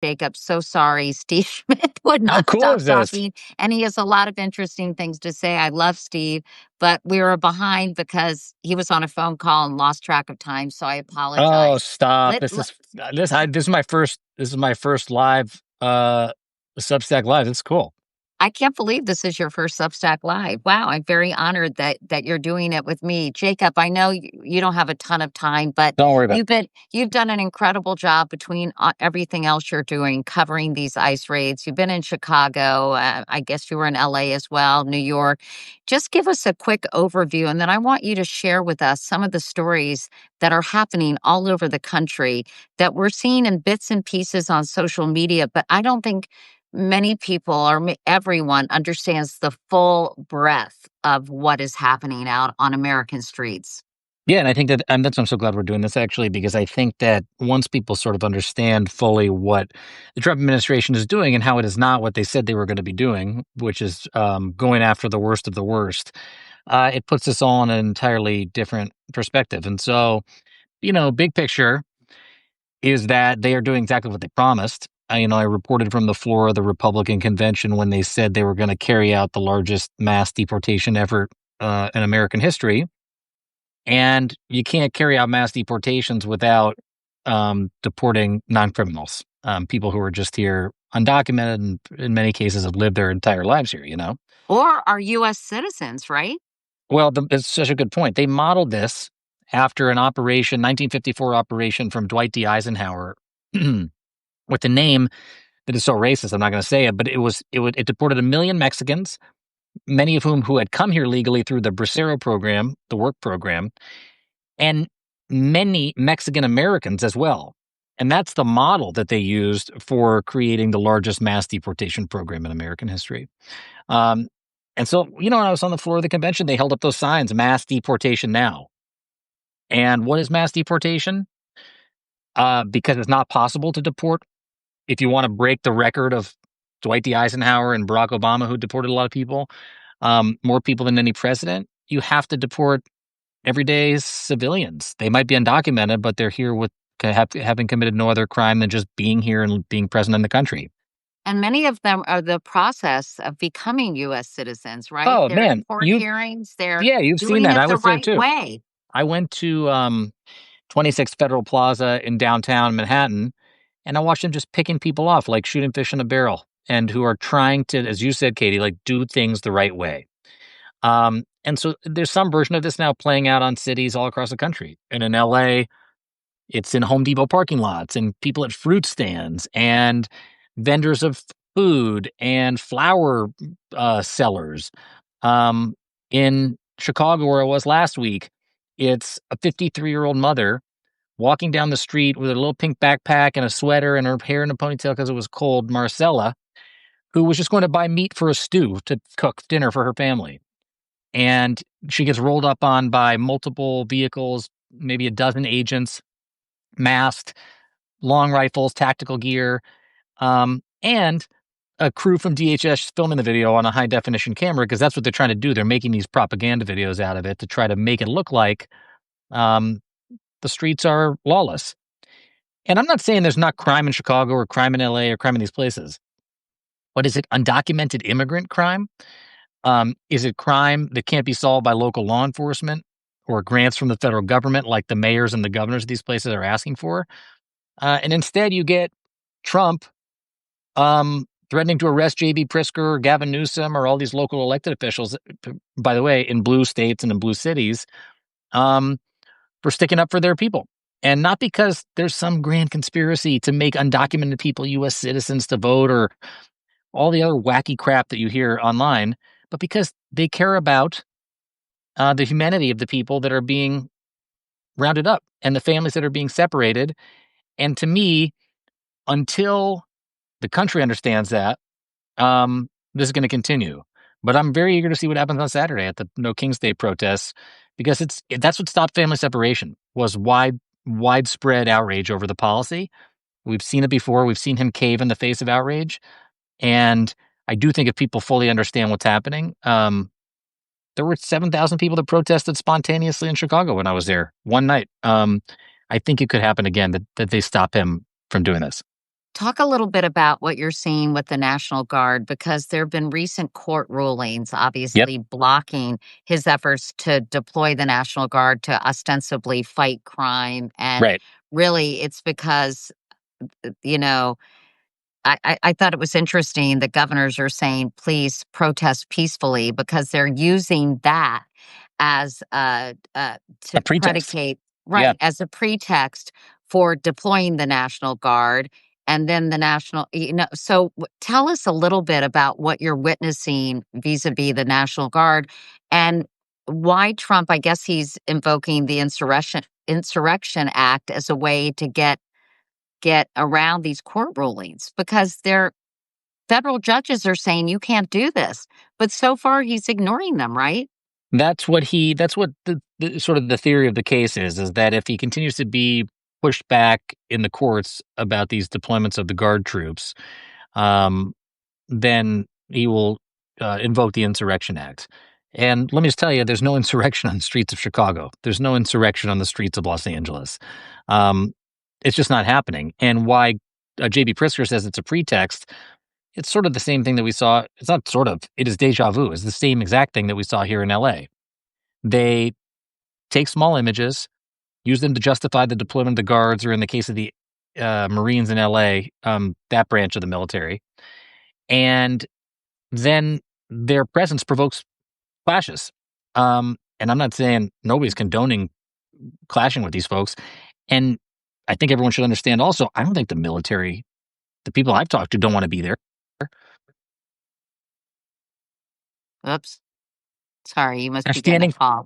Jacob, so sorry. Steve Schmidt would How not cool stop is this? talking, and he has a lot of interesting things to say. I love Steve, but we were behind because he was on a phone call and lost track of time, so I Oh, apologize. stop. Let, This let is this is my first live Substack live. It's cool. I can't believe this is your first Substack Live. Wow, I'm very honored that you're doing it with me. Jacob, I know you don't have a ton of time, but Don't worry about you've done an incredible job between everything else you're doing, covering these ice raids. You've been in Chicago. I guess you were in LA as well, New York. Just give us a quick overview, and then I want you to share with us some of the stories that are happening all over the country that we're seeing in bits and pieces on social media, but I don't think many people or everyone understands the full breadth of what is happening out on American streets. Yeah, and I think that that's why I'm so glad we're doing this actually, because I think that once people sort of understand fully what the Trump administration is doing and how it is not what they said they were going to be doing, which is going after the worst of the worst, it puts us all in an entirely different perspective. And so, big picture is that they are doing exactly what they promised. I reported from the floor of the Republican convention when they said they were going to carry out the largest mass deportation effort in American history. And you can't carry out mass deportations without deporting non-criminals, people who are just here undocumented and in many cases have lived their entire lives here. Or are US citizens, right? Well, it's such a good point. They modeled this after an 1954 operation from Dwight D. Eisenhower with the name that is so racist. I'm not going to say it, but it deported 1 million Mexicans, many of whom who had come here legally through the Bracero program, the work program, and many Mexican Americans as well. And that's the model that they used for creating the largest mass deportation program in American history. Um, and so, when I was on the floor of the convention, they held up those signs, mass deportation now. And what is mass deportation? Because it's not possible to deport. If you want to break the record of Dwight D. Eisenhower and Barack Obama, who deported a lot of people, more people than any president, you have to deport everyday civilians. They might be undocumented, but they're here with having committed no other crime than just being here and being present in the country. And many of them are the process of becoming US citizens, right? Oh They're in man, court hearings, they're you've seen doing that. it I the was there right too. way. I went to 26 Federal Plaza in downtown Manhattan, and I watched them just picking people off like shooting fish in a barrel, and who are trying to, as you said, Katie, like do things the right way. And so there's some version of this now playing out on cities all across the country. And in LA, it's in Home Depot parking lots and people at fruit stands and vendors of food and flower sellers. In Chicago, where I was last week, it's a 53-year-old mother walking down the street with a little pink backpack and a sweater and her hair in a ponytail because it was cold, Marcella, who was just going to buy meat for a stew to cook dinner for her family. And she gets rolled up on by multiple vehicles, maybe a dozen agents, masked, long rifles, tactical gear, and a crew from DHS filming the video on a high definition camera because that's what they're trying to do. They're making these propaganda videos out of it to try to make it look like um, the streets are lawless. And I'm not saying there's not crime in Chicago or crime in LA or crime in these places. But is it undocumented immigrant crime? Is it crime that can't be solved by local law enforcement or grants from the federal government, like the mayors and the governors of these places are asking for? And instead, you get Trump threatening to arrest J.B. Pritzker or Gavin Newsom or all these local elected officials, by the way, in blue states and in blue cities, um, for sticking up for their people. And not because there's some grand conspiracy to make undocumented people U.S. citizens to vote or all the other wacky crap that you hear online, but because they care about the humanity of the people that are being rounded up and the families that are being separated. And to me, until the country understands that, this is going to continue. But I'm very eager to see what happens on Saturday at the No King's Day protests, because that's what stopped family separation was widespread outrage over the policy. We've seen it before. We've seen him cave in the face of outrage. And I do think if people fully understand what's happening, there were 7,000 people that protested spontaneously in Chicago when I was there one night. I think it could happen again that they stop him from doing this. Talk a little bit about what you're seeing with the National Guard, because there have been recent court rulings, Yep. obviously blocking his efforts to deploy the National Guard to ostensibly fight crime. And Right. really, it's because, you know, I thought it was interesting that governors are saying, please protest peacefully, because they're using that as A to pretext. predicate, Yeah. right, as a pretext for deploying the National Guard. And then the national, so tell us a little bit about what you're witnessing vis-a-vis the National Guard, and why Trump, I guess he's invoking the Insurrection Act as a way to get around these court rulings, because they're federal judges are saying you can't do this, but so far he's ignoring them, right? That's what the sort of the theory of the case is that if he continues to be pushed back in the courts about these deployments of the guard troops, um, then he will invoke the Insurrection Act. And let me just tell you, there's no insurrection on the streets of Chicago. There's no insurrection on the streets of Los Angeles. Um, it's just not happening. And why J.B. Pritzker says it's a pretext, it's sort of the same thing that we saw. It's not sort of, it is deja vu. It's the same exact thing that we saw here in LA. They take small images, use them to justify the deployment of the guards, or in the case of the Marines in LA, that branch of the military. And then their presence provokes clashes. And I'm not saying nobody's condoning clashing with these folks. And I think everyone should understand also, I don't think the military, the people I've talked to, don't want to be there. Oops. Sorry, you must They're be getting a standing. call.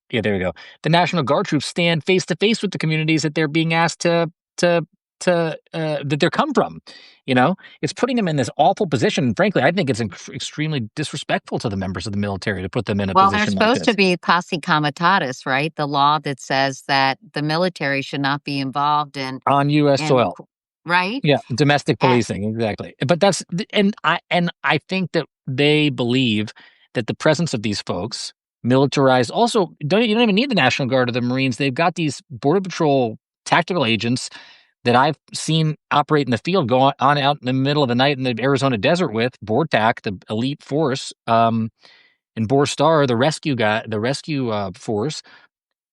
Yeah, there we go. The National Guard troops stand face to face with the communities that they're being asked to that they're come from. It's putting them in this awful position. Frankly, I think it's extremely disrespectful to the members of the military to put them in a Well, they're position like supposed to this be posse comitatus, right? The law that says that the military should not be involved on U.S. in, soil. right? Yeah, domestic And, policing, exactly. But and I think that they believe that the presence of these folks, militarized, also you don't even need the National Guard or the Marines. They've got these Border Patrol tactical agents that I've seen operate in the field, go on out in the middle of the night in the Arizona desert with BORTAC, the elite force, and Borstar, the rescue force,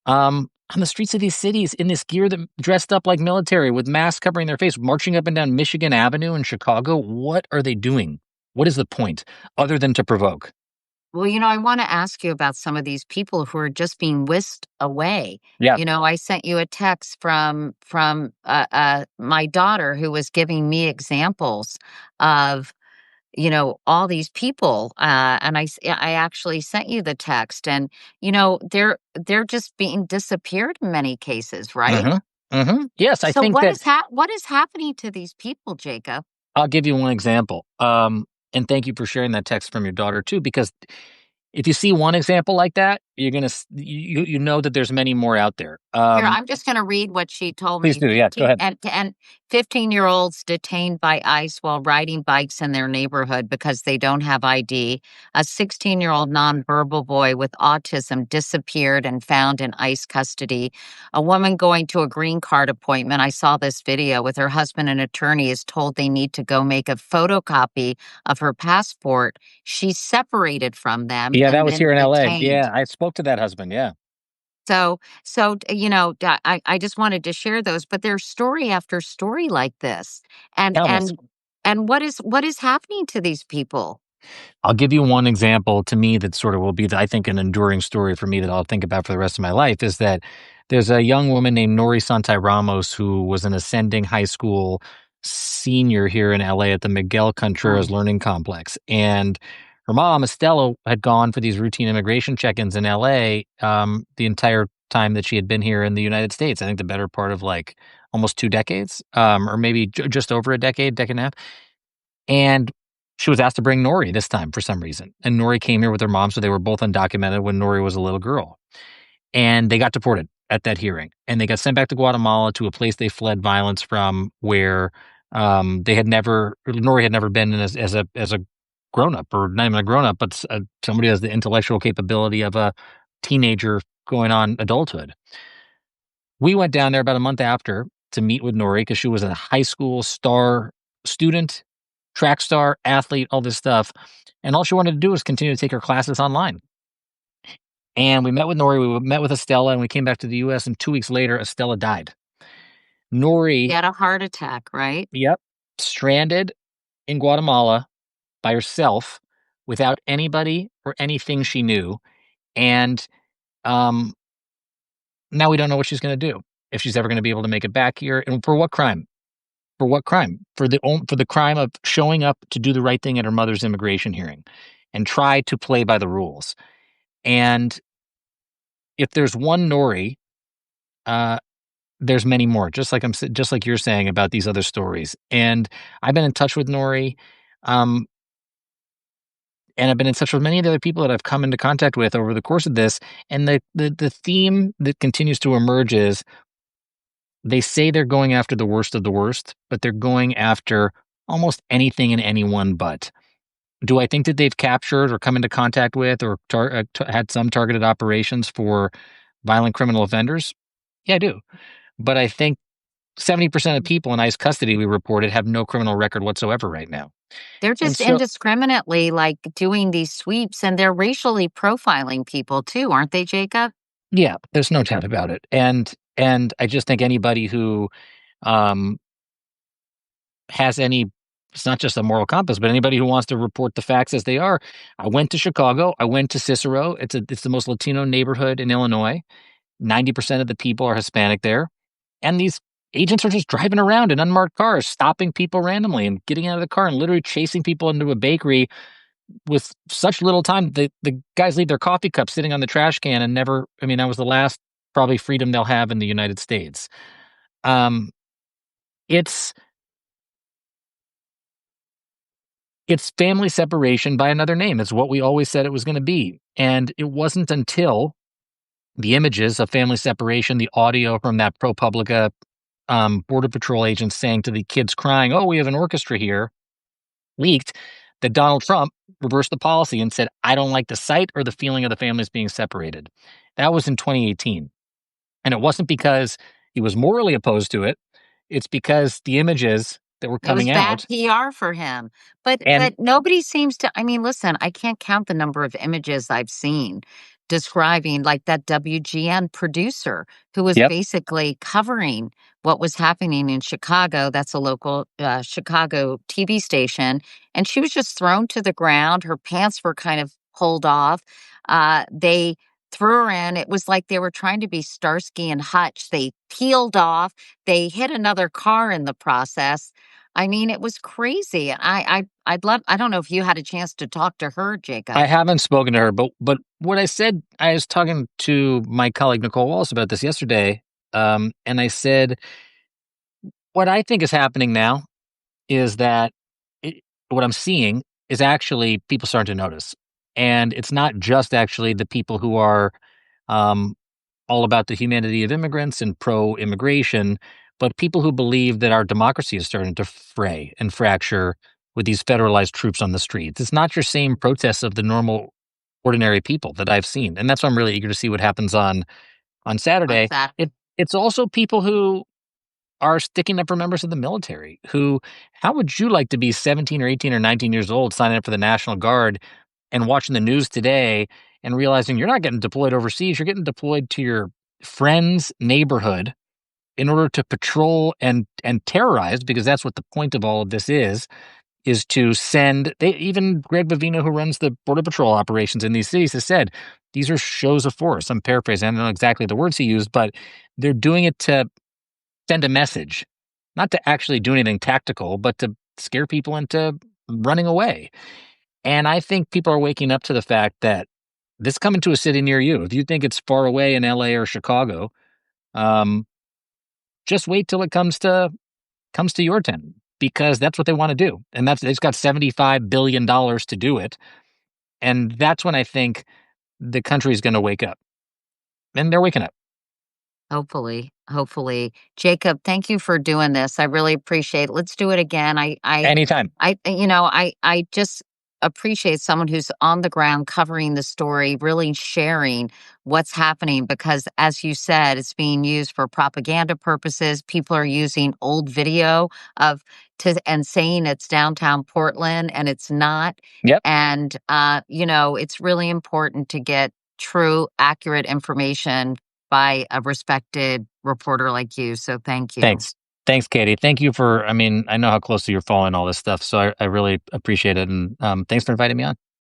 on the streets of these cities in this gear that dressed up like military with masks covering their face, marching up and down Michigan Avenue in Chicago. What are they doing? What is the point other than to provoke? well, I want to ask you about some of these people who are just being whisked away. Yeah. I sent you a text from my daughter, who was giving me examples of all these people, and I actually sent you the text, and they're just being disappeared in many cases, right? Hmm. Hmm. Yes, I So think that what is happening to these people, Jacob? I'll give you one example. And thank you for sharing that text from your daughter too, because if you see one example like that, you're gonna you know that there's many more out there. Here, I'm just going to read what she told Please me. do. Yeah, go 15 ahead. and 15-year-olds detained by ICE while riding bikes in their neighborhood because they don't have ID. A 16-year-old nonverbal boy with autism disappeared and found in ICE custody. A woman going to a green card appointment, I saw this video, with her husband, an attorney, is told they need to go make a photocopy of her passport. She's separated from them Yeah, that and was then here in LA. detained. Yeah, I spoke to that husband. Yeah, I just wanted to share those, but there's story after story like this, and countless. and what is happening to these people? I'll give you one example to me that sort of will be, I think, an enduring story for me that I'll think about for the rest of my life is that there's a young woman named Nori Santai Ramos who was an ascending high school senior here in LA at the Miguel Contreras Mm. Learning Complex. And her mom, Estella, had gone for these routine immigration check ins in LA the entire time that she had been here in the United States. I think the better part of like almost 2 decades, or maybe just over a decade and a half. And she was asked to bring Nori this time for some reason. And Nori came here with her mom, so they were both undocumented when Nori was a little girl. And they got deported at that hearing. And they got sent back to Guatemala, to a place they fled violence from, where Nori had never been in as a grown up, or not even a grown up, but somebody who has the intellectual capability of a teenager going on adulthood. We went down there about a month after to meet with Nori because she was a high school star student, track star, athlete, all this stuff. And all she wanted to do was continue to take her classes online. And we met with Nori, we met with Estella, and we came back to the US. And 2 weeks later, Estella died. She Nori, had a heart attack, right? yep, stranded in Guatemala by herself without anybody or anything she knew. And um, now we don't know what she's going to do, if she's ever going to be able to make it back here. And for what crime? For what crime? For the crime of showing up to do the right thing at her mother's immigration hearing and try to play by the rules. And if there's one Nori, uh, there's many more. Just like you're saying about these other stories. And I've been in touch with Nori, um, and I've been in touch with many of the other people that I've come into contact with over the course of this. And the theme that continues to emerge is they say they're going after the worst, but they're going after almost anything and anyone but. Do I think that they've captured or come into contact with or had some targeted operations for violent criminal offenders? Yeah, I do. But I think 70% of people in ICE custody, we reported, have no criminal record whatsoever right now. They're And just so, indiscriminately like doing these sweeps and they're racially profiling people too, aren't they, Jacob? yeah, there's no doubt about it. And I just think anybody who um, has any, it's not just a moral compass, but anybody who wants to report the facts as they are. I went to Chicago. I went to Cicero. It's the most Latino neighborhood in Illinois. 90% of the people are Hispanic there. And these agents are just driving around in unmarked cars, stopping people randomly and getting out of the car and literally chasing people into a bakery with such little time. The guys leave their coffee cup sitting on the trash can and never, I mean, that was the last probably freedom they'll have in the United States. Um, it's it's family separation by another name. It's what we always said it was going to be. And it wasn't until the images of family separation, the audio from that ProPublica Border Patrol agent saying to the kids crying, "Oh, we have an orchestra here," leaked, that Donald Trump reversed the policy and said, "I don't like the sight or the feeling of the families being separated." That was in 2018. And it wasn't because he was morally opposed to it. It's because the images that were It was coming bad out PR for him. and But nobody seems to, I mean, listen, I can't count the number of images I've seen describing like that WGN producer who was yep, basically covering what was happening in Chicago. That's a local Chicago TV station. And she was just thrown to the ground. Her pants were kind of pulled off. They threw her in. It was like they were trying to be Starsky and Hutch. They peeled off. They hit another car in the process. I mean, it was crazy. And I'd love, I don't know if you had a chance to talk to her, I Jacob. haven't spoken to her, but what I said, I was talking to my colleague Nicole Wallace about this yesterday, and I said, what I think is happening now is that it, what I'm seeing is actually people starting to notice, and it's not just actually the people who are um, all about the humanity of immigrants and pro-immigration, but people who believe that our democracy is starting to fray and fracture with these federalized troops on the streets. It's not your same protests of the normal, ordinary people that I've seen, and that's why I'm really eager to see what happens on What's Saturday. that? It's also people who are sticking up for members of the military. Who, how would you like to be 17 or 18 or 19 years old, signing up for the National Guard, and watching the news today and realizing you're not getting deployed overseas, you're getting deployed to your friend's neighborhood in order to patrol and terrorize, because that's what the point of all of this is to send they even Greg Bavino, who runs the border patrol operations in these cities, has said these are shows of force. I'm paraphrasing, I don't know exactly the words he used, but they're doing it to send a message, not to actually do anything tactical, but to scare people into running away. And I think people are waking up to the fact that this coming to a city near you. If you think it's far away in LA or Chicago, um, just wait till it comes to your town, because that's what they want to do. And that's it's got $75 billion to do it. And that's when I think the country is going to wake up. And they're waking up. Hopefully, hopefully. Jacob, thank you for doing this. I really appreciate it. Let's do it again. Anytime. I, you know, I just appreciate someone who's on the ground covering the story, really sharing what's happening because, as you said, it's being used for propaganda purposes. People are using old video of and saying it's downtown Portland, and it's not. Yep. And it's really important to get true, accurate information by a respected reporter like you. So thank you. Thanks. Thanks, Katie. Thank you for, I mean, I know how closely you're following all this stuff, so I really appreciate it. And thanks for inviting me on.